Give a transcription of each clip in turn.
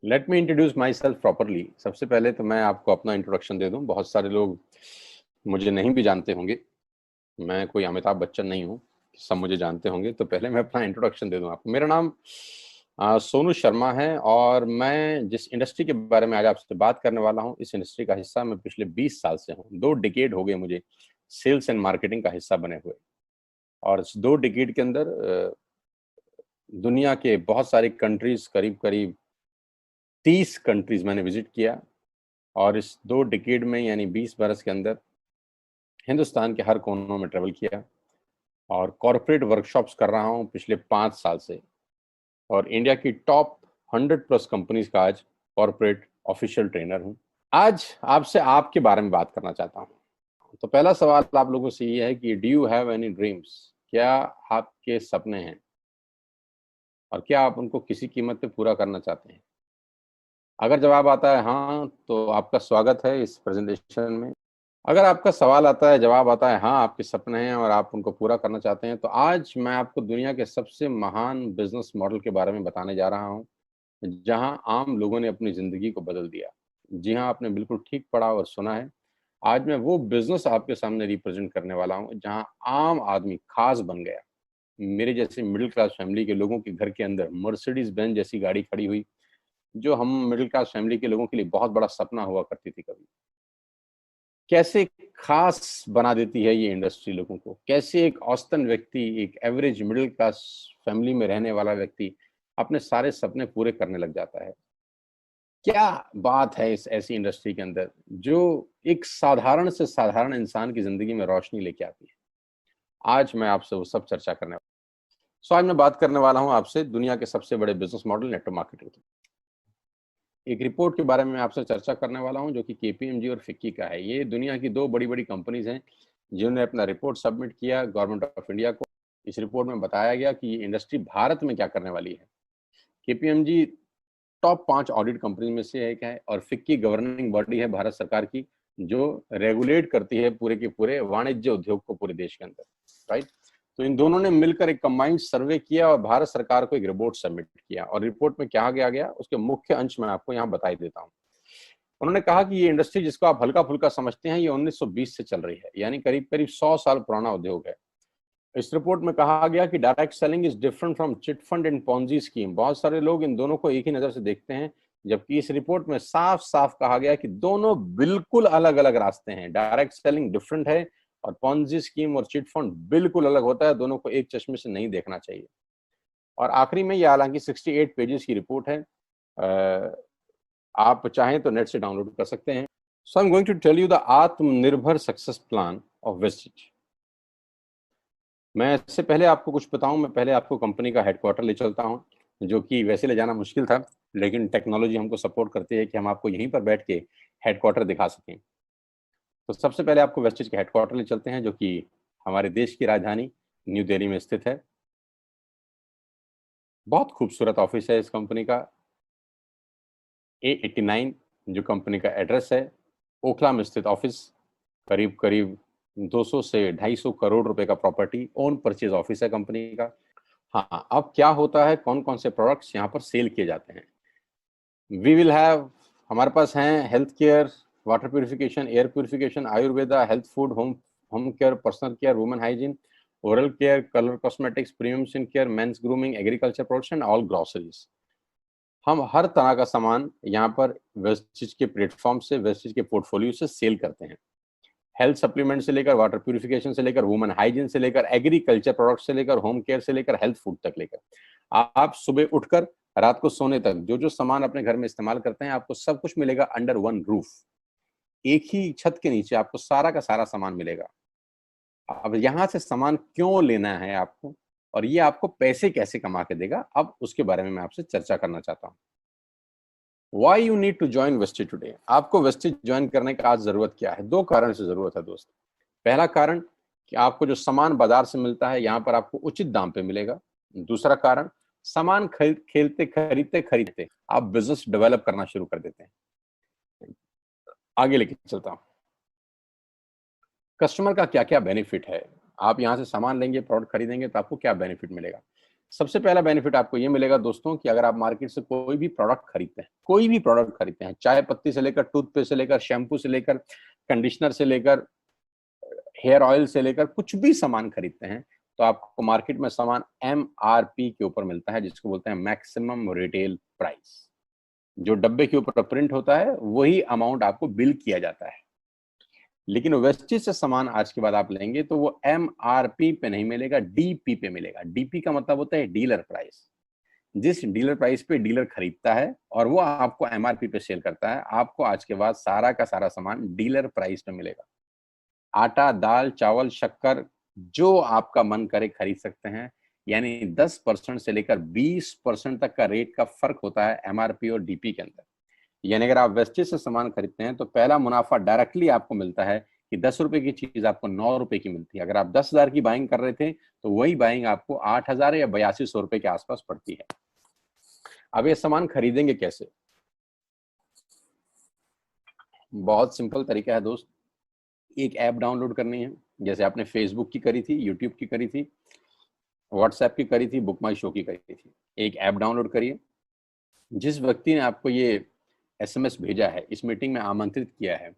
Let me introduce my self properly. सबसे पहले तो मैं आपको अपना इंट्रोडक्शन दे दूं। बहुत सारे लोग मुझे नहीं भी जानते होंगे। मैं कोई अमिताभ बच्चन नहीं हूं, सब मुझे जानते होंगे। तो पहले मैं अपना इंट्रोडक्शन दे दूं आपको। मेरा नाम सोनू शर्मा है और मैं जिस इंडस्ट्री के बारे में आज आपसे बात करने वाला हूं, इस इंडस्ट्री का हिस्सा मैं पिछले 20 साल से हूं। 2 डिकेड हो गए मुझे सेल्स एंड मार्केटिंग का हिस्सा बने हुए। और इस 2 डिकेड के अंदर दुनिया के बहुत सारी कंट्रीज, करीब करीब 30 कंट्रीज मैंने विजिट किया। और इस 2 डिकेड में यानी 20 बरस के अंदर हिंदुस्तान के हर कोनों में ट्रेवल किया और कॉरपोरेट वर्कशॉप्स कर रहा हूं पिछले 5 साल से। और इंडिया की टॉप 100 प्लस कंपनीज का आज कॉरपोरेट ऑफिशियल ट्रेनर हूं। आज आपसे आपके बारे में बात करना चाहता हूं। तो पहला सवाल आप लोगों से ये है कि do you have any dreams? क्या आपके सपने हैं और क्या आप उनको किसी कीमत पे पूरा करना चाहते हैं? अगर जवाब आता है हाँ, तो आपका स्वागत है इस प्रेजेंटेशन में। अगर आपका सवाल आता है, जवाब आता है हाँ, आपके सपने हैं और आप उनको पूरा करना चाहते हैं, तो आज मैं आपको दुनिया के सबसे महान बिजनेस मॉडल के बारे में बताने जा रहा हूं, जहां आम लोगों ने अपनी जिंदगी को बदल दिया। जी हाँ, आपने बिल्कुल ठीक पढ़ा और सुना है। आज मैं वो बिजनेस आपके सामने रिप्रेजेंट करने वाला हूं जहां आम आदमी खास बन गया। मेरे जैसे मिडिल क्लास फैमिली के लोगों के घर के अंदर मर्सिडीज बेंज जैसी गाड़ी खड़ी हुई, जो हम मिडिल क्लास फैमिली के लोगों के लिए बहुत बड़ा सपना हुआ करती थी कभी। कैसे खास बना देती है ये इंडस्ट्री लोगों को। कैसे एक औसतन व्यक्ति, एक एवरेज मिडिल क्लास फैमिली में रहने वाला व्यक्ति अपने सारे सपने पूरे करने लग जाता है। क्या बात है इस ऐसी इंडस्ट्री के अंदर जो एक साधारण से साधारण इंसान की जिंदगी में रोशनी लेके आती है। आज मैं आपसे वो सब चर्चा करने वाला हूँ। आज मैं बात करने वाला हूँ आपसे दुनिया के सबसे बड़े बिजनेस मॉडल नेटवर्क मार्केटिंग की। एक रिपोर्ट के बारे में आपसे चर्चा करने वाला हूं जो कि केपीएमजी और फिक्की का है। ये दुनिया की 2 बड़ी बड़ी कंपनीज हैं जिन्होंने अपना रिपोर्ट सबमिट किया गवर्नमेंट ऑफ इंडिया को। इस रिपोर्ट में बताया गया कि ये इंडस्ट्री भारत में क्या करने वाली है। केपीएमजी टॉप 5 ऑडिट कंपनी में से एक है और फिक्की गवर्निंग बॉडी है भारत सरकार की, जो रेगुलेट करती है पूरे के पूरे वाणिज्य उद्योग को पूरे देश के अंदर। राइट। तो इन दोनों ने मिलकर एक कंबाइंड सर्वे किया और भारत सरकार को एक रिपोर्ट सबमिट किया। और रिपोर्ट में क्या गया उसके मुख्य अंश मैं आपको यहाँ बता देता हूँ। उन्होंने कहा कि ये इंडस्ट्री जिसको आप हल्का फुल्का समझते हैं, ये 1920 से चल रही है, यानी करीब करीब 100 साल पुराना उद्योग है। इस रिपोर्ट में कहा गया कि direct selling is different from chit fund and Ponzi scheme. बहुत सारे लोग इन दोनों को एक ही नजर से देखते हैं, जबकि इस रिपोर्ट में साफ साफ कहा गया कि दोनों बिल्कुल अलग अलग रास्ते हैं। डायरेक्ट सेलिंग डिफरेंट है और पॉन्जी स्कीम और चिट फंड बिल्कुल अलग होता है। दोनों को एक चश्मे से नहीं देखना चाहिए। और आखिरी में ये हालांकि 68 पेजेस की रिपोर्ट है, आप चाहें तो नेट से डाउनलोड कर सकते हैं। So I am going to tell you the आत्मनिर्भर सक्सेस प्लान ऑफ वेस्टिज। मैं इससे पहले आपको कुछ बताऊं, मैं पहले आपको कंपनी का हेडक्वार्टर ले चलता हूं, जो कि वैसे ले जाना मुश्किल था, लेकिन टेक्नोलॉजी हमको सपोर्ट करती है कि हम आपको यहीं पर बैठ के हेडक्वार्टर दिखा सकें। तो सबसे पहले आपको वेस्टिज के हेडक्वार्टर ले चलते हैं, जो कि हमारे देश की राजधानी न्यू दिल्ली में स्थित है। बहुत खूबसूरत ऑफिस है इस कंपनी का। A89 जो कंपनी का एड्रेस है, ओखला में स्थित ऑफिस। करीब करीब 200 से 250 करोड़ रुपए का प्रॉपर्टी ओन परचेज ऑफिस है कंपनी का। हाँ, अब क्या होता है, कौन कौन से प्रोडक्ट्स यहाँ पर सेल किए जाते हैं। वी विल हैव, हमारे पास हैं health care, water purification, air purification, Ayurveda, health food, home home care, personal care, women hygiene, oral care, colour cosmetics, premium skin care, mains grooming, agriculture products and all groceries. हम हर तरह का सामान यहाँ पर Vestige के platform से, Vestige के portfolio से सेल करते हैं। हेल्थ सप्लीमेंट से लेकर, वाटर प्यूरिफिकेशन से लेकर, वुमेन हाइजीन से लेकर, एग्रीकल्चर प्रोडक्ट से लेकर, होम केयर से लेकर, हेल्थ फूड तक लेकर, आप सुबह उठकर रात को सोने तक जो जो सामान अपने घर में इस्तेमाल करते हैं, आपको सब कुछ मिलेगा अंडर वन रूफ। एक ही छत के नीचे आपको सारा का सारा सामान मिलेगा। अब यहाँ से सामान क्यों लेना है आपको, और ये आपको पैसे कैसे कमा के देगा, अब उसके बारे में मैं आपसे चर्चा करना चाहता हूँ। Why you need to join Vestige today. आपको वेस्टिज ज्वाइन करने का आज जरूरत क्या है? 2 कारण से जरूरत है दोस्त। पहला कारण कि आपको जो सामान बाजार से मिलता है, यहाँ पर आपको उचित दाम पे मिलेगा। दूसरा कारण, सामान खरीदते खरीदते आप बिजनेस डेवलप करना शुरू कर देते हैं। आगे लेके चलता हूँ। कस्टमर का क्या क्या बेनिफिट है। आप यहाँ से सामान लेंगे, प्रोडक्ट खरीदेंगे तो आपको क्या बेनिफिट मिलेगा। सबसे पहला बेनिफिट आपको ये मिलेगा दोस्तों कि अगर आप मार्केट से कोई भी प्रोडक्ट खरीदते हैं, कोई भी प्रोडक्ट खरीदते हैं, चाय पत्ती से लेकर टूथपेस्ट से लेकर शैम्पू से लेकर कंडीशनर से लेकर हेयर ऑयल से लेकर कुछ भी सामान खरीदते हैं, तो आपको मार्केट में सामान MRP के ऊपर मिलता है, जिसको बोलते हैं मैक्सिमम रिटेल प्राइस। जो डब्बे के ऊपर प्रिंट होता है वही अमाउंट आपको बिल किया जाता है। लेकिन वेस्टेज से सामान आज के बाद आप लेंगे तो वो MRP पे नहीं मिलेगा, DP पे मिलेगा। DP का मतलब होता है डीलर प्राइस। जिस डीलर प्राइस पे डीलर खरीदता है और वो आपको MRP पे सेल करता है, आपको आज के बाद सारा का सारा सामान डीलर प्राइस पे मिलेगा। आटा, दाल, चावल, शक्कर जो आपका मन करे खरीद सकते हैं। यानी 10% से लेकर 20% तक का रेट का फर्क होता है MRP और DP के अंदर। यानी अगर आप वेस्टेज से सामान खरीदते हैं तो पहला मुनाफा डायरेक्टली आपको मिलता है कि 10 रुपए की चीज आपको 9 रुपए की मिलती है। अगर आप 10,000 की बाइंग कर रहे थे तो वही बाइंग आपको 8,000 या 8200 रुपए के आसपास पड़ती है। अब ये सामान खरीदेंगे कैसे? बहुत सिंपल तरीका है दोस्त। एक ऐप डाउनलोड करनी है, जैसे आपने फेसबुक की करी थी, यूट्यूब की करी थी, व्हाट्सएप की करी थी, बुक माई शो की करी थी। एक ऐप डाउनलोड करिए। जिस व्यक्ति ने आपको ये SMS भेजा है, इस मीटिंग में आमंत्रित किया है,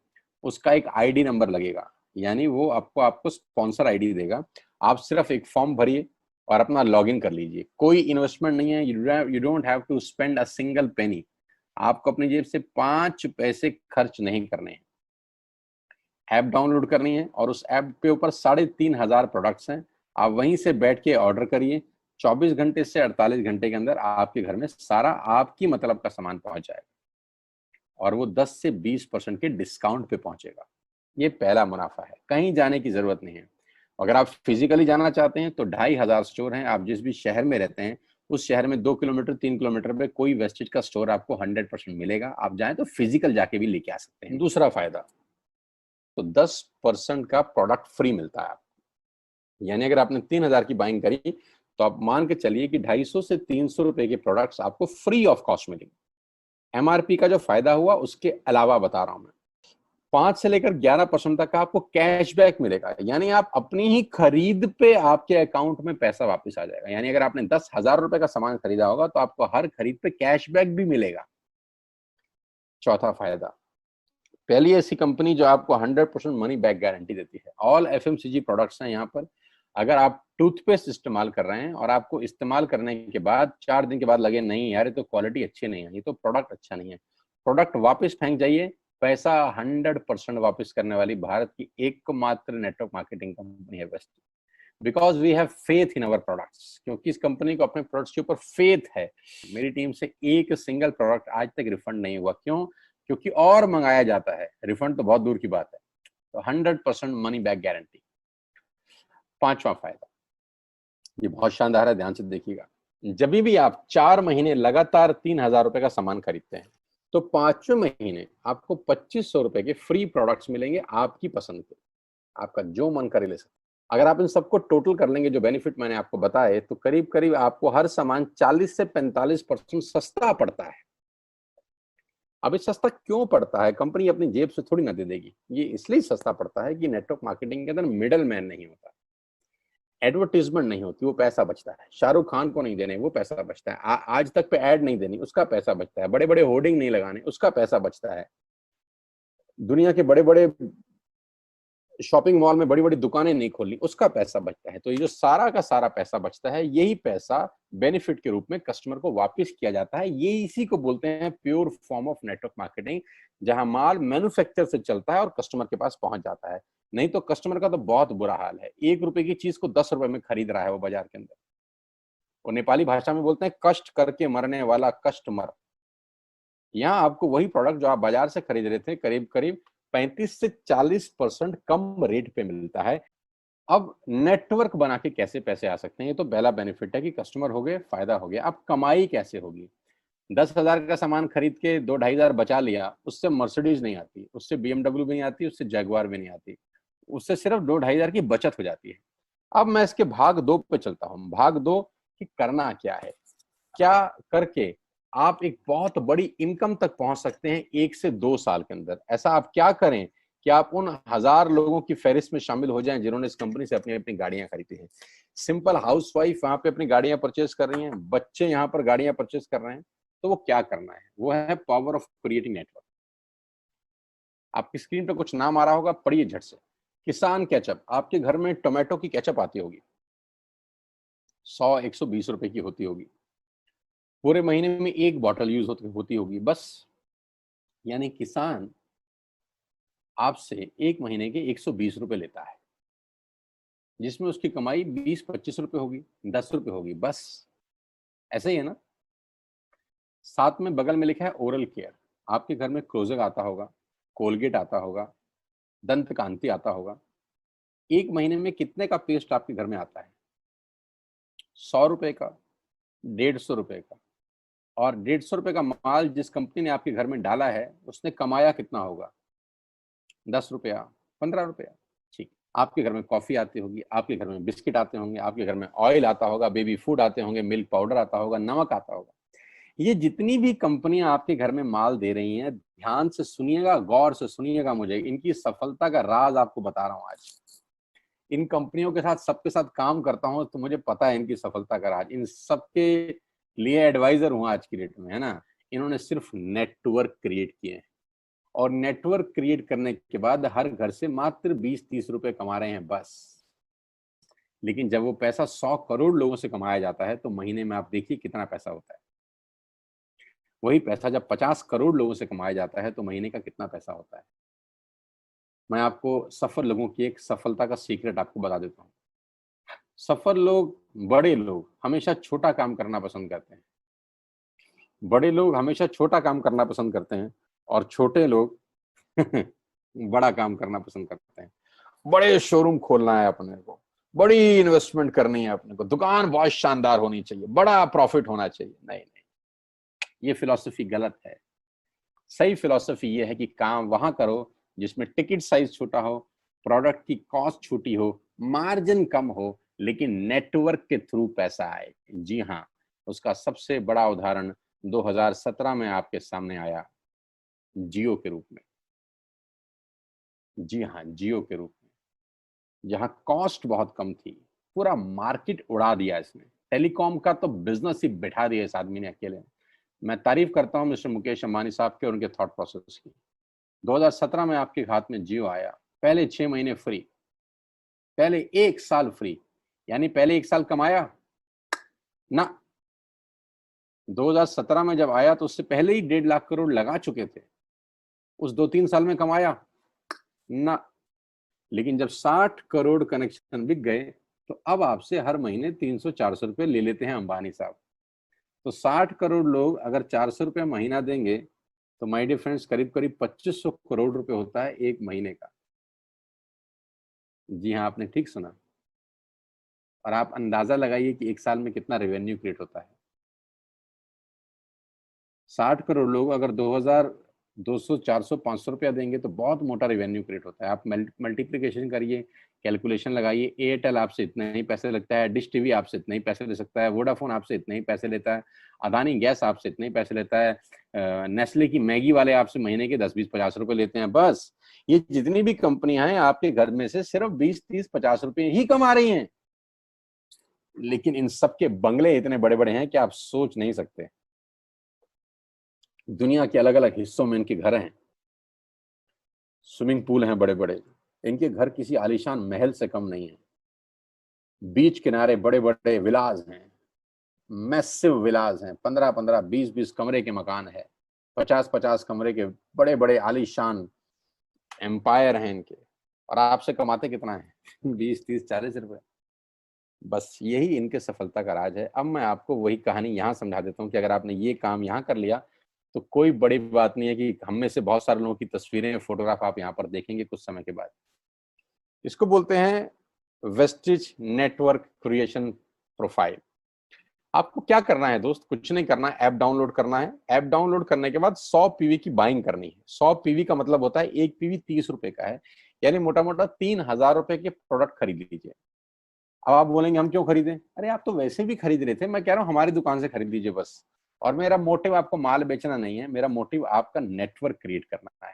उसका एक ID नंबर लगेगा, यानी वो आपको स्पॉन्सर ID देगा। आप सिर्फ एक फॉर्म भरिए और अपना लॉगिन कर लीजिए। कोई इन्वेस्टमेंट नहीं है, you don't have to spend a single penny. आपको अपनी जेब से 5 पैसे खर्च नहीं करने हैं। ऐप डाउनलोड करनी है और उस ऐप के ऊपर 3,500 प्रोडक्ट्स हैं। आप वहीं से बैठ के ऑर्डर करिए। 24 घंटे से 48 घंटे के अंदर आपके घर में सारा आपकी मतलब का सामान पहुंच जाएगा और वो 10 से 20% के डिस्काउंट पे पहुंचेगा। ये पहला मुनाफा है, कहीं जाने की जरूरत नहीं है। अगर आप फिजिकली जाना चाहते हैं तो 2,500 स्टोर हैं। आप जिस भी शहर में रहते हैं उस शहर में 2 किलोमीटर 3 किलोमीटर पे कोई वेस्टेज का स्टोर आपको 100% मिलेगा। आप जाएं तो फिजिकल जाके भी लेके आ सकते हैं। दूसरा फायदा, तो 10% का प्रोडक्ट फ्री मिलता है आपको। यानी अगर आपने 3,000 की बाइंग करी तो आप मान के चलिए कि 250 से 300 रुपए के प्रोडक्ट्स आपको फ्री ऑफ कॉस्ट मिलेंगे। MRP का जो फायदा हुआ उसके अलावा बता रहा हूं मैं, 5 से लेकर 11% तक का आपको कैशबैक मिलेगा। यानी आप अपनी ही खरीद पे आपके अकाउंट में पैसा वापस आ जाएगा। यानी अगर आपने 10,000 रुपए का सामान खरीदा होगा तो आपको हर खरीद पे कैशबैक भी मिलेगा। चौथा फायदा, पहली ऐसी कंपनी जो आपको 100% मनी बैक गारंटी देती है। ऑल FMCG प्रोडक्ट्स हैं यहाँ पर। अगर आप टूथपेस्ट इस्तेमाल कर रहे हैं और आपको इस्तेमाल करने के बाद 4 दिन के बाद लगे नहीं यार ये तो क्वालिटी अच्छी नहीं है, ये तो प्रोडक्ट अच्छा नहीं है, प्रोडक्ट वापस फेंक जाइए। पैसा 100% वापस करने वाली भारत की एकमात्र नेटवर्क मार्केटिंग कंपनी है Vestige. Because we have faith in our products, क्योंकि इस कंपनी को अपने प्रोडक्ट्स के ऊपर फेथ है। मेरी टीम से एक सिंगल प्रोडक्ट आज तक रिफंड नहीं हुआ। क्यों? क्योंकि और मंगाया जाता है, रिफंड तो बहुत दूर की बात है। तो 100% मनी बैक गारंटी। पांचवा फायदा, ये बहुत शानदार है, ध्यान से देखिएगा। जब भी आप 4 महीने लगातार 3,000 रुपए का सामान खरीदते हैं तो 5वें महीने आपको 2,500 रुपए के फ्री प्रोडक्ट्स मिलेंगे आपकी पसंद के। आपका जो मन करे ले सकते। अगर आप इन सबको टोटल कर लेंगे, जो बेनिफिट मैंने आपको बताए, तो करीब करीब आपको हर सामान 40 से 45% सस्ता पड़ता है। अब ये सस्ता क्यों पड़ता है? कंपनी अपनी जेब से थोड़ी ना दे देगी। ये इसलिए सस्ता पड़ता है कि नेटवर्क मार्केटिंग के अंदर मिडल मैन नहीं होता, एडवर्टीजमेंट नहीं होती, वो पैसा बचता है। शाहरुख खान को नहीं देने, वो पैसा बचता है। आज तक पे ऐड नहीं देनी, उसका पैसा बचता है। बड़े बड़े होर्डिंग नहीं लगाने, उसका पैसा बचता है। दुनिया के बड़े बड़े शॉपिंग मॉल में बड़ी बड़ी दुकानें नहीं खोलनी, उसका पैसा बचता है। तो ये जो सारा का सारा पैसा बचता है, यही पैसा बेनिफिट के रूप में कस्टमर को वापस किया जाता है। ये इसी को बोलते हैं pure form of network marketing, जहां माल मैन्युफैक्चर से चलता है और कस्टमर के पास पहुंच जाता है। नहीं तो कस्टमर का तो बहुत बुरा हाल है। 1 रुपए की चीज को 10 रुपए में खरीद रहा है वो बाजार के अंदर। और नेपाली भाषा में बोलते हैं कष्ट करके मरने वाला कस्टमर। यहाँ आपको वही प्रोडक्ट जो आप बाजार से खरीद रहे थे करीब करीब 35 से 40% कम रेट पे मिलता है। अब नेटवर्क बना के कैसे पैसे आ सकते हैं? ये तो पहला बेनिफिट है कि कस्टमर हो गए, फायदा हो गया। अब कमाई कैसे होगी? 10,000 का सामान खरीद के 2-2,500 बचा लिया, उससे मर्सिडीज नहीं आती, उससे BMW भी नहीं आती, उससे जैगवार भी नहीं आती, उससे सिर्फ 2-2,500 की बचत हो जाती है। अब मैं इसके भाग 2 पे चलता हूँ। भाग 2 कि करना क्या है, क्या करके आप एक बहुत बड़ी इनकम तक पहुंच सकते हैं 1 से 2 साल के अंदर। ऐसा आप क्या करें कि आप उन 1000 लोगों की फहरिस्त में शामिल हो जाएं जिन्होंने इस कंपनी से अपनी अपनी गाड़ियां खरीदी हैं। सिंपल हाउसवाइफ वहां पे अपनी गाड़ियां परचेज कर रही हैं, बच्चे यहाँ पर गाड़ियां परचेज कर रहे हैं, तो वो क्या करना है? वो है पावर ऑफ क्रिएटिंग नेटवर्क। आपकी स्क्रीन पे कुछ नाम आ रहा होगा, पढ़िए झट से। किसान केचप, आपके घर में टोमेटो की केचप आती होगी, 100-120 रुपए की होती होगी, पूरे महीने में एक बॉटल यूज होती होगी बस। यानी किसान आपसे एक महीने के 120 रुपए लेता है, जिसमें उसकी कमाई 20-25 रुपए होगी, 10 रुपए होगी बस। ऐसे ही है ना? साथ में बगल में लिखा है ओरल केयर। आपके घर में क्लोजर आता होगा, कोलगेट आता होगा, दंत कांति आता होगा। एक महीने में कितने का पेस्ट आपके घर में आता है? 100 रुपए का, 150 रुपए का। और 150 रुपए का माल जिस कंपनी ने आपके घर में डाला है, उसने कमाया कितना होगा? 10 रुपया, 15 रुपया। ठीक। आपके घर में कॉफी आती होगी, आपके घर में बिस्किट आते होंगे, आपके घर में ऑयल आता होगा, बेबी फूड आते होंगे, मिल्क पाउडर आता होगा, नमक आता होगा। ये जितनी भी कंपनियां आपके घर में माल दे रही हैं, ध्यान से सुनिएगा, गौर से सुनिएगा, मुझे इनकी सफलता का राज आपको बता रहा हूं आज। इन कंपनियों के साथ, सबके साथ काम करता हूं, तो मुझे पता है इनकी सफलता का राज। इन सबके लिए एडवाइजर हूं आज की डेट में, है ना। इन्होंने सिर्फ नेटवर्क क्रिएट किए हैं, और नेटवर्क क्रिएट करने के बाद हर घर से मात्र 20-30 रुपए कमा रहे हैं बस। लेकिन जब वो पैसा 100 करोड़ लोगों से कमाया जाता है, तो महीने में आप देखिए कितना पैसा होता है। वही पैसा जब 50 करोड़ लोगों से कमाया जाता है, तो महीने का कितना पैसा होता है। मैं आपको सफल लोगों की एक सफलता का सीक्रेट आपको बता देता हूँ। सफल लोग, बड़े लोग हमेशा छोटा काम करना पसंद करते हैं। बड़े लोग हमेशा छोटा काम करना पसंद करते हैं, और छोटे लोग बड़ा काम करना पसंद करते हैं। बड़े शोरूम खोलना है अपने को, बड़ी इन्वेस्टमेंट करनी है अपने को, दुकान बहुत शानदार होनी चाहिए, बड़ा प्रॉफिट होना चाहिए। नहीं नहीं, ये फिलॉसफी गलत है। सही फिलॉसफी ये है कि काम वहां करो जिसमें टिकट साइज छोटा हो, प्रोडक्ट की कॉस्ट छोटी हो, मार्जिन कम हो, लेकिन नेटवर्क के थ्रू पैसा आए। जी हाँ, उसका सबसे बड़ा उदाहरण 2017 में आपके सामने आया, जियो के रूप में। जी हाँ, जियो के रूप में, जहां कॉस्ट बहुत कम थी, पूरा मार्केट उड़ा दिया इसने। टेलीकॉम का तो बिजनेस ही बिठा दिया इस आदमी ने अकेले। मैं तारीफ करता हूं मिस्टर मुकेश अंबानी साहब के और उनके थॉट प्रोसेस की। 2017 में आपके हाथ में जियो आया, पहले 6 महीने फ्री, पहले 1 साल फ्री। यानी पहले 1 साल कमाया ना। 2017 में जब आया तो उससे पहले ही 1.5 लाख करोड़ लगा चुके थे। उस 2-3 साल में कमाया ना। लेकिन जब 60 करोड़ कनेक्शन बिक गए, तो अब आपसे हर महीने 300-400 रुपए ले लेते हैं अंबानी साहब। तो 60 करोड़ लोग अगर 400 रुपये महीना देंगे, तो माय डियर फ्रेंड्स, करीब करीब 2500 करोड़ रुपए होता है एक महीने का। जी हाँ, आपने ठीक सुना। और आप अंदाजा लगाइए कि 1 साल में कितना रेवेन्यू क्रिएट होता है। 60 करोड़ लोग अगर 2000, 200, 400, 500 रुपया देंगे, तो बहुत मोटा रेवेन्यू क्रिएट होता है। आप मल्टीप्लिकेशन करिए, कैलकुलेशन लगाइए। एयरटेल आपसे इतने ही पैसे लगता है, डिश टीवी आपसे इतने ही पैसे ले सकता है, वोडाफोन आपसे इतने ही पैसे लेता है, अदानी गैस आपसे इतने ही पैसे लेता है, नेस्ले की मैगी वाले आपसे महीने के 10-20-50 रुपए लेते हैं बस। ये जितनी भी कंपनियां हैं, आपके घर में से सिर्फ 20-30-50 रुपए ही कमा रही हैं। लेकिन इन सबके बंगले इतने बड़े बड़े हैं कि आप सोच नहीं सकते। दुनिया के अलग अलग हिस्सों में इनके घर हैं, स्विमिंग पूल हैं बड़े बड़े। इनके घर किसी आलीशान महल से कम नहीं है। बीच किनारे बड़े बड़े विलाज हैं, मैसिव विलाज हैं, 15-15, 20-20 कमरे के मकान है, 50-50 कमरे के बड़े बड़े आलीशान एम्पायर हैं इनके। और आपसे कमाते कितना है? 20-30-40 रुपए। बस यही इनके सफलता का राज है। अब मैं आपको वही कहानी यहाँ समझा देता हूँ कि अगर आपने ये काम यहाँ कर लिया, तो कोई बड़ी बात नहीं है कि हम में से बहुत सारे लोगों की तस्वीरें, फोटोग्राफ आप यहाँ पर देखेंगे कुछ समय के बाद। इसको बोलते हैं वेस्टिज नेटवर्क क्रिएशन प्रोफाइल। आपको क्या करना है दोस्त? कुछ नहीं करना है, ऐप डाउनलोड करना है। ऐप डाउनलोड करने के बाद 100 पीवी की बाइंग करनी है। 100 पीवी का मतलब होता है एक पीवी 30 रुपए का है, यानी मोटा मोटा 3000 रुपए के प्रोडक्ट खरीद लीजिए। अब आप बोलेंगे हम क्यों खरीदें? अरे आप तो वैसे भी खरीद रहे थे, मैं कह रहा हूँ हमारी दुकान से खरीद लीजिए बस। और मेरा मोटिव आपको माल बेचना नहीं है, मेरा मोटिव आपका नेटवर्क क्रिएट करना है।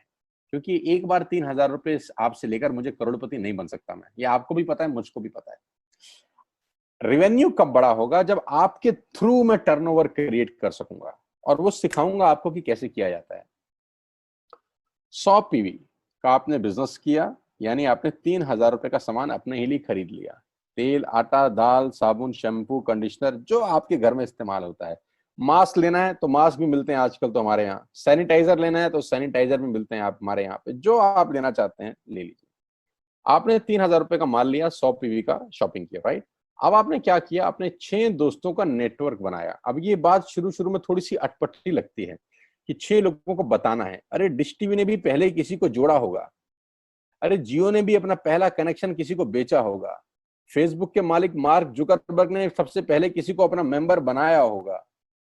क्योंकि एक बार 3,000 रुपए आपसे लेकर मुझे करोड़पति नहीं बन सकता मैं, ये आपको भी पता है, मुझको भी पता है। रेवेन्यू कब बड़ा होगा? जब आपके थ्रू मैं टर्नओवर क्रिएट कर सकूंगा, और वो सिखाऊंगा आपको कि कैसे किया जाता है। 100 पीवी का आपने बिजनेस किया, यानी आपने 3,000 रुपए का सामान अपने ही लिए खरीद लिया। तेल, आटा, दाल, साबुन, शैम्पू, कंडीशनर, जो आपके घर में इस्तेमाल होता है। मास्क लेना है तो मास्क भी मिलते हैं आजकल तो हमारे यहाँ। सैनिटाइजर लेना है तो सैनिटाइजर भी मिलते हैं आप हमारे यहाँ पे। जो आप लेना चाहते हैं ले लीजिए। आपने 3,000 रुपए का माल लिया, 100 पीवी का शॉपिंग किया, राइट। अब आपने क्या किया? आपने 6 दोस्तों का नेटवर्क बनाया। अब ये बात शुरू शुरू में थोड़ी सी अटपटी लगती है कि 6 लोगों को बताना है। अरे डिश टीवी ने भी पहले किसी को जोड़ा होगा, अरे जियो ने भी अपना पहला कनेक्शन किसी को बेचा होगा, फेसबुक के मालिक मार्क जुकरबर्ग ने सबसे पहले किसी को अपना मेंबर बनाया होगा।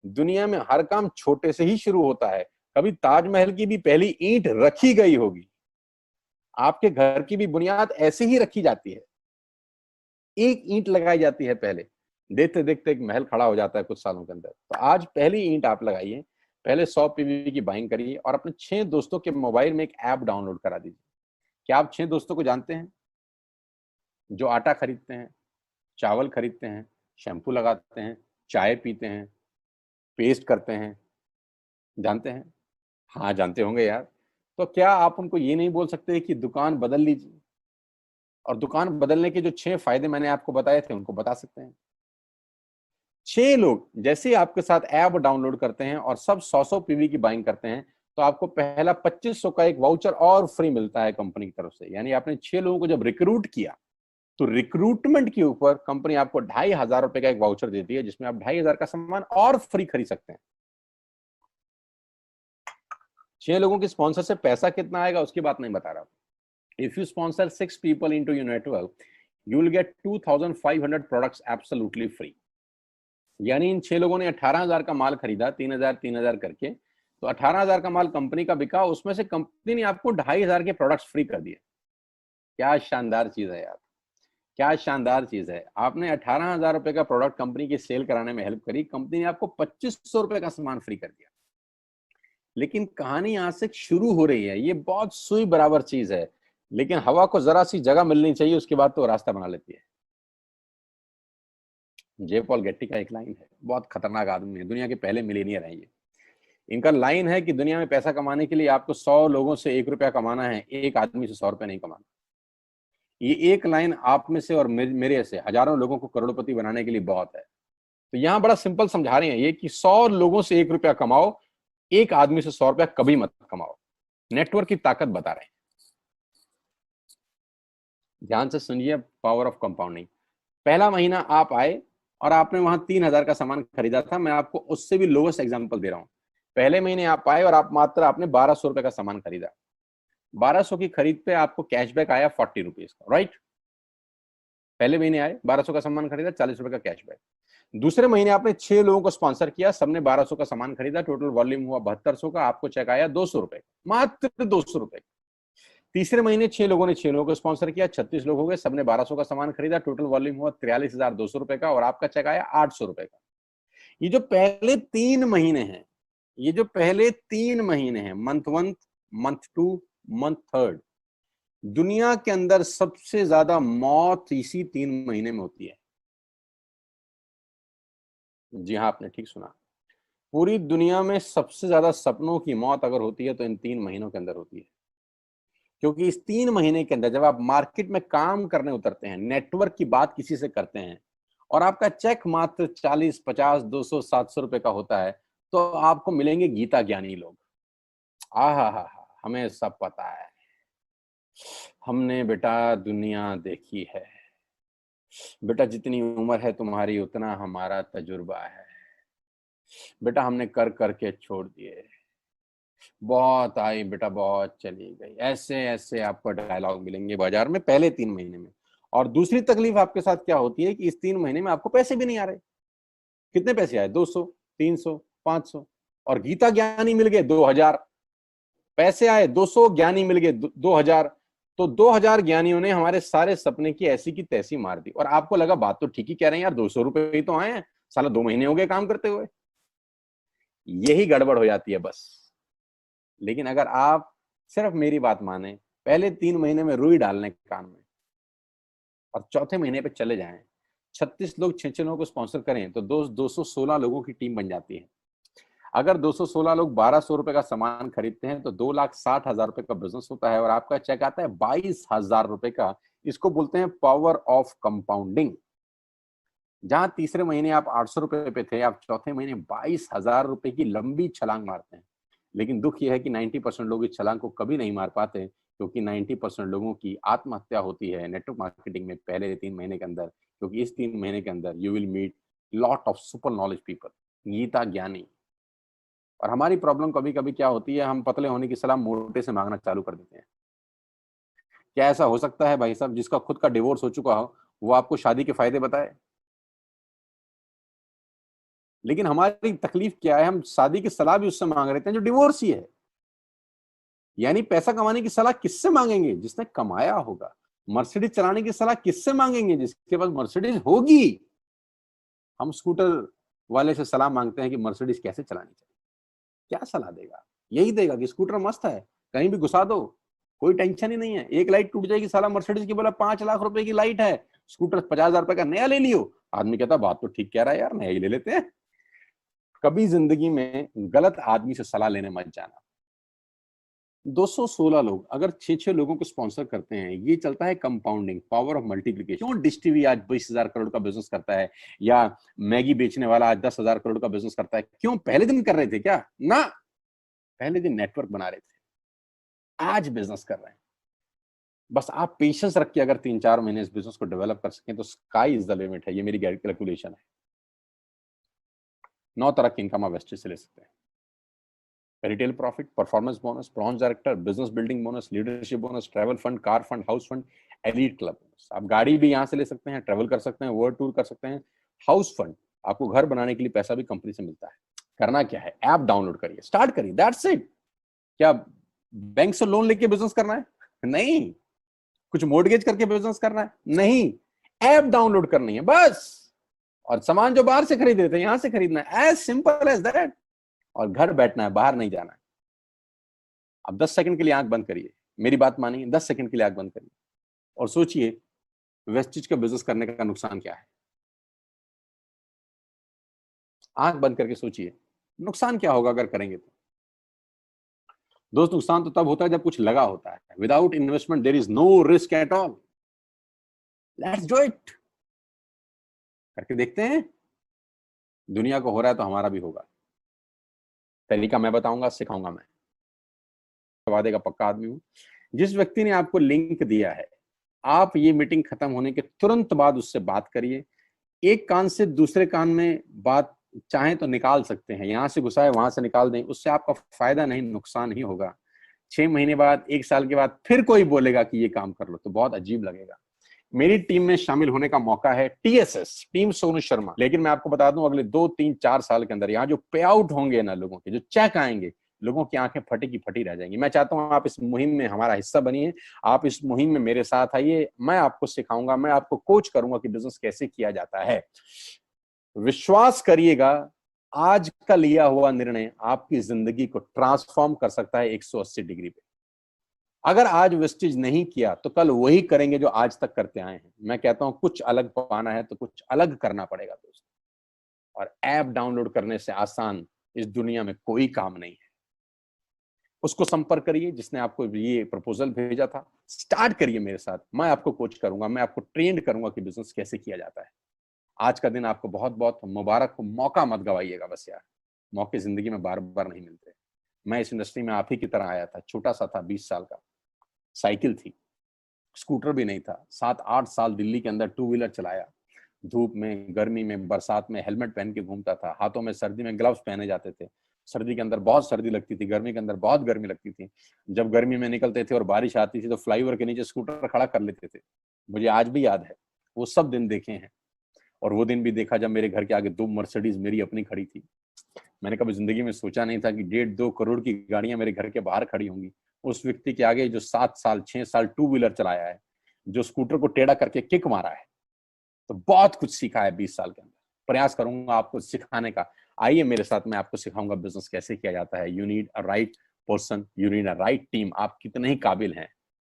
दुनिया में हर काम छोटे से ही शुरू होता है। कभी ताजमहल की भी पहली ईंट रखी गई होगी। आपके घर की भी बुनियाद ऐसे ही रखी जाती है, एक ईंट लगाई जाती है पहले, देखते देखते एक महल खड़ा हो जाता है कुछ सालों के अंदर। तो आज पहली ईंट आप लगाइए, पहले 100 पीवी की बाइंग करिए और अपने 6 दोस्तों के मोबाइल में एक ऐप डाउनलोड करा दीजिए। क्या आप 6 दोस्तों को जानते हैं जो आटा खरीदते हैं, चावल खरीदते हैं, शैम्पू लगाते हैं, चाय पीते हैं, पेस्ट करते हैं? जानते हैं? हाँ जानते होंगे यार। तो क्या आप उनको ये नहीं बोल सकते कि दुकान बदल लीजिए? और दुकान बदलने के जो 6 फायदे मैंने आपको बताए थे उनको बता सकते हैं। 6 लोग जैसे ही आपके साथ ऐप डाउनलोड करते हैं और सब 100-100 पीवी की बाइंग करते हैं, तो आपको पहला 2500 का एक वाउचर और फ्री मिलता है कंपनी की तरफ से। यानी आपने 6 लोगों को जब रिक्रूट किया, तो रिक्रूटमेंट के ऊपर कंपनी आपको 2,500 रुपए का एक वाउचर देती है, जिसमें आप 2,500 का सामान और फ्री खरीद सकते हैं। 6 लोगों की स्पॉन्सर से पैसा कितना आएगा उसकी बात नहीं बता रहा। If you sponsor 6 people into your network, you will get 2,500 products absolutely free. यानी इन 6 लोगों ने 18,000 का माल खरीदा, 3,000 करके, तो 18,000 का माल कंपनी का बिका, उसमें से कंपनी ने आपको 2,500 के प्रोडक्ट्स फ्री कर दिए। क्या शानदार चीज है यार, क्या शानदार चीज है। आपने 18,000 रुपए का प्रोडक्ट कंपनी की सेल कराने में हेल्प करी, कंपनी ने आपको 2,500 रुपए का सामान फ्री कर दिया। लेकिन कहानी यहां से शुरू हो रही है। ये बहुत सुई बराबर चीज है, लेकिन हवा को जरा सी जगह मिलनी चाहिए, उसके बाद तो रास्ता बना लेती है। जे पॉल गेट्टी का एक लाइन है, बहुत खतरनाक आदमी है, दुनिया के पहले मिलीनियर है ये। इनका लाइन है कि दुनिया में पैसा कमाने के लिए आपको 100 लोगों से 1 रुपया कमाना है, एक आदमी से 100 रुपया नहीं कमाना। ये एक लाइन आप में से और मेरे से हजारों लोगों को करोड़पति बनाने के लिए बहुत है। तो यहां बड़ा सिंपल समझा रहे हैं ये कि 100 लोगों से 1 रुपया कमाओ, एक आदमी से 100 रुपया कभी मत कमाओ। नेटवर्क की ताकत बता रहे हैं। ध्यान से सुनिए, पावर ऑफ कंपाउंडिंग। पहला महीना आप आए और आपने वहां 3,000 का सामान खरीदा था। मैं आपको उससे भी लोवेस्ट एग्जांपल दे रहा हूं। पहले महीने आप आए और आप मात्र आपने 1,200 रुपए का सामान खरीदा। 1,200 की खरीद पे आपको कैशबैक आया 40 रुपीज का, राइट। पहले महीने आए, 1,200 का सामान खरीदा, 40 रुपए का कैशबैक। दूसरे महीने आपने 6 लोगों को स्पॉन्सर किया, सबने 1,200 का सामान खरीदा, टोटल वॉल्यूम हुआ 7,200 का, आपको चेक आया 200 रुपए, मात्र 200 रुपए। तीसरे महीने 6 लोगों ने 6 लोगों को स्पॉन्सर किया, 36 लोग हो गए, सबने 1,200 का सामान खरीदा, टोटल वॉल्यूम हुआ 43,200 रुपए का, और आपका चेक आया 800 रुपए का। ये जो पहले 3 महीने हैं, ये जो पहले 3 महीने हैं, मंथ 1, मंथ 2, मंथ 3, दुनिया के अंदर सबसे ज्यादा मौत इसी 3 महीने में होती है। जी हाँ, आपने ठीक सुना। पूरी दुनिया में सबसे ज्यादा सपनों की मौत अगर होती है तो इन 3 महीनों के अंदर होती है। क्योंकि इस 3 महीने के अंदर जब आप मार्केट में काम करने उतरते हैं, नेटवर्क की बात किसी से करते हैं, और आपका चेक मात्र 40, 50, 200, 700 रुपए का होता है, तो आपको मिलेंगे गीता ज्ञानी लोग। हा, हमें सब पता है, हमने बेटा दुनिया देखी है, बेटा जितनी उम्र है तुम्हारी उतना हमारा तजुर्बा है, बेटा हमने कर करके छोड़ दिए, बहुत आई बेटा बहुत चली गई। ऐसे ऐसे आपको डायलॉग मिलेंगे बाजार में पहले 3 महीने में। और दूसरी तकलीफ आपके साथ क्या होती है कि इस 3 महीने में आपको पैसे भी नहीं आ रहे। कितने पैसे आए? 200, 300, 500, और गीता ज्ञानी मिल गए 2,000। पैसे आए 200, ज्ञानी मिल गए 2,000। तो 2,000 ज्ञानियों ने हमारे सारे सपने की ऐसी की तैसी मार दी। और आपको लगा बात तो ठीक ही कह रहे हैं यार, 200 रुपए ही तो आए हैं, साला 2 महीने हो गए काम करते हुए। यही गड़बड़ हो जाती है बस। लेकिन अगर आप सिर्फ मेरी बात माने, पहले 3 महीने में रुई डालने कान में और चौथे महीने पे चले जाएं। 36 लोग 6 लोगों को स्पॉन्सर करें तो 216 लोगों की टीम बन जाती है। अगर 216 लोग 1200 रुपए का सामान खरीदते हैं तो 2,60,000 रुपए का बिजनेस होता है और आपका चेक आता है 22,000 रुपए का। इसको बोलते हैं पावर ऑफ कंपाउंडिंग। जहां तीसरे महीने आप 800 रुपए पे थे, आप चौथे महीने 22,000 रुपए की लंबी छलांग मारते हैं। लेकिन दुख यह है कि 90% लोग इस छलांग को कभी नहीं मार पाते, क्योंकि 90% लोगों की आत्महत्या होती है नेटवर्क मार्केटिंग में पहले 3 महीने के अंदर। क्योंकि इस 3 महीने के अंदर you will meet lot of super knowledge people, Gita ज्ञानी। और हमारी प्रॉब्लम कभी कभी क्या होती है, हम पतले होने की सलाह मोटे से मांगना चालू कर देते हैं। क्या ऐसा हो सकता है भाई साहब, जिसका खुद का डिवोर्स हो चुका हो वो आपको शादी के फायदे बताए? लेकिन हमारी तकलीफ क्या है, हम शादी की सलाह भी उससे मांग रहे हैं जो डिवोर्स ही है। यानी पैसा कमाने की सलाह किससे मांगेंगे? जिसने कमाया होगा। मर्सिडीज चलाने की सलाह किससे मांगेंगे? जिसके पास मर्सिडीज होगी। हम स्कूटर वाले से सलाह मांगते हैं कि मर्सिडीज कैसे चलानी चाहिए। क्या सलाह देगा? यही देगा कि स्कूटर मस्त है, कहीं भी घुसा दो, कोई टेंशन ही नहीं है। एक लाइट टूट जाएगी, साला मर्सिडीज की बोला 5 लाख रुपए की लाइट है, स्कूटर 50,000 रुपए का नया ले लियो। आदमी कहता बात तो ठीक कह रहा है यार, नया ही ले लेते हैं। कभी जिंदगी में गलत आदमी से सलाह लेने मत जाना। 216 लोग अगर 6 लोगों को स्पॉन्सर करते हैं, ये चलता है कंपाउंडिंग, पावर ऑफ मल्टीप्लिकेशन। क्यों डिश टीवी आज 20,000 करोड़ का बिजनेस करता है, या मैगी बेचने वाला आज 10,000 करोड़ का बिजनेस करता है? क्यों? पहले दिन कर रहे थे क्या? ना, पहले दिन नेटवर्क बना रहे थे, आज बिजनेस कर रहे हैं। बस आप पेशेंस रख के अगर 3-4 महीने इस बिजनेस को डेवलप कर सकें तो स्काई इज द लिमिट है। ये मेरी कैलकुलेशन है। 9 तरह की इनकम आप वेस्टेज से ले सकते हैं। Retail profit, performance bonus, bronze director, business building bonus, leadership bonus, travel fund, car fund, house fund, elite club bonus. आप गाड़ी भी यहाँ से ले सकते हैं, ट्रैवल कर सकते हैं, वर्ल्ड टूर कर सकते हैं। हाउस फंड, आपको घर बनाने के लिए पैसा भी कंपनी से मिलता है। करना क्या है, ऐप डाउनलोड करिए, स्टार्ट करिए, दैट्स इट। क्या बैंक से लोन लेके बिजनेस करना है? नहीं। कुछ मोर्टगेज करके बिजनेस करना है? नहीं। ऐप डाउनलोड करनी है बस। और सामान जो बाहर से खरीद रहे थे यहां से खरीदना है, एज सिंपल एज दैट। और घर बैठना है, बाहर नहीं जाना है। अब 10 सेकंड के लिए आंख बंद करिए, मेरी बात मानिए, 10 सेकंड के लिए आंख बंद करिए और सोचिए वेस्टिज का बिजनेस करने का नुकसान क्या है। आंख बंद करके सोचिए नुकसान क्या होगा अगर करेंगे तो। दोस्त, नुकसान तो तब होता है जब कुछ लगा होता है। Without investment there is no risk at all. Let's do it. करके देखते हैं। दुनिया को हो रहा है तो हमारा भी होगा। तरीका मैं बताऊंगा, सिखाऊंगा मैं। वादे का पक्का आदमी हूं। जिस व्यक्ति ने आपको लिंक दिया है, आप ये मीटिंग खत्म होने के तुरंत बाद उससे बात करिए। एक कान से दूसरे कान में बात चाहें तो निकाल सकते हैं, यहां से घुसाए वहां से निकाल दें, उससे आपका फायदा नहीं नुकसान ही होगा। 6 महीने बाद, 1 साल के बाद फिर कोई बोलेगा कि ये काम कर लो तो बहुत अजीब लगेगा। मेरी टीम में शामिल होने का मौका है टीएसएस, टीम सोनू शर्मा। लेकिन मैं आपको बता दूं, अगले 2-3-4 साल के अंदर यहाँ जो पे आउट होंगे ना लोगों के, जो चेक आएंगे, लोगों की आंखें फटी की फटी रह जाएंगी। मैं चाहता हूं आप इस मुहिम में हमारा हिस्सा बनिए। आप इस मुहिम में मेरे साथ आइए, मैं आपको सिखाऊंगा, मैं आपको कोच करूंगा कि बिजनेस कैसे किया जाता है। विश्वास करिएगा, आज का लिया हुआ निर्णय आपकी जिंदगी को ट्रांसफॉर्म कर सकता है 180 डिग्री पे। अगर आज वेस्टेज नहीं किया तो कल वही करेंगे जो आज तक करते आए हैं। मैं कहता हूं कुछ अलग पाना है तो कुछ अलग करना पड़ेगा दोस्तों। और ऐप डाउनलोड करने से आसान इस दुनिया में कोई काम नहीं है। उसको संपर्क करिए जिसने आपको ये प्रपोजल भेजा था। स्टार्ट करिए मेरे साथ, मैं आपको कोच करूंगा, मैं आपको ट्रेंड करूंगा कि बिजनेस कैसे किया जाता है। आज का दिन आपको बहुत बहुत मुबारक हो। मौका मत गवाइएगा बस यार, मौके जिंदगी में बार बार नहीं मिलते। मैं इस इंडस्ट्री में आप ही की तरह आया था, छोटा सा था, 20 साल का, साइकिल थी, स्कूटर भी नहीं था। 7-8 साल दिल्ली के अंदर टू व्हीलर चलाया, धूप में, गर्मी में, बरसात में हेलमेट पहन के घूमता था, हाथों में सर्दी में ग्लव्स पहने जाते थे। सर्दी के अंदर बहुत सर्दी लगती थी, गर्मी के अंदर बहुत गर्मी लगती थी। जब गर्मी में निकलते थे और बारिश आती थी तो फ्लाईओवर के नीचे स्कूटर खड़ा कर लेते थे। मुझे आज भी याद है, वो सब दिन देखे हैं। और वो दिन भी देखा जब मेरे घर के आगे 2 मर्सिडीज मेरी अपनी खड़ी थी। मैंने कभी जिंदगी में सोचा नहीं था कि 1.5-2 करोड़ की गाड़ियां मेरे घर के बाहर खड़ी होंगी। उस व्यक्ति के आगे जो 7 साल 6 साल टू व्हीलर चलाया है, जो स्कूटर को टेढ़ा करके किक मारा है, तो बहुत कुछ सीखा है 20 साल के अंदर। प्रयास करूंगा आपको सिखाने का। आइए मेरे साथ, मैं आपको सिखाऊंगा बिजनेस कैसे किया जाता है। You need a right person, you need a right team. आप कितने ही काबिल हैं,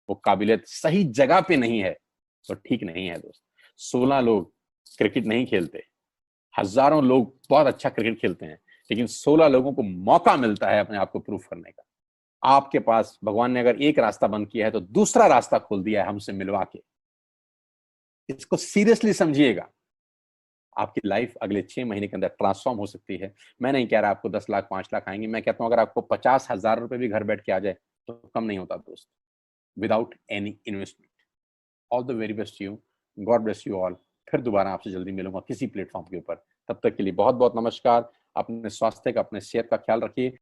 वो काबिलियत सही जगह पे नहीं है तो ठीक नहीं है दोस्त। 16 लोग क्रिकेट नहीं खेलते, हजारों लोग बहुत अच्छा क्रिकेट खेलते हैं, लेकिन 16 लोगों को मौका मिलता है अपने आप को प्रूफ करने का। आपके पास भगवान ने अगर एक रास्ता बंद किया है तो दूसरा रास्ता खोल दिया है हमसे मिलवा के। इसको सीरियसली समझिएगा। आपकी लाइफ अगले 6 महीने के अंदर ट्रांसफॉर्म हो सकती है। मैं नहीं कह रहा आपको 10 लाख 5 लाख आएंगे, मैं कहता हूं अगर आपको 50,000 रुपए भी घर बैठ के आ जाए तो कम नहीं होता दोस्त, without any investment. All the very best you, God bless you all. फिर दोबारा आपसे जल्दी मिलूंगा किसी प्लेटफॉर्म के ऊपर। तब तक के लिए बहुत बहुत नमस्कार। अपने स्वास्थ्य का, अपने सेहत का ख्याल रखिए।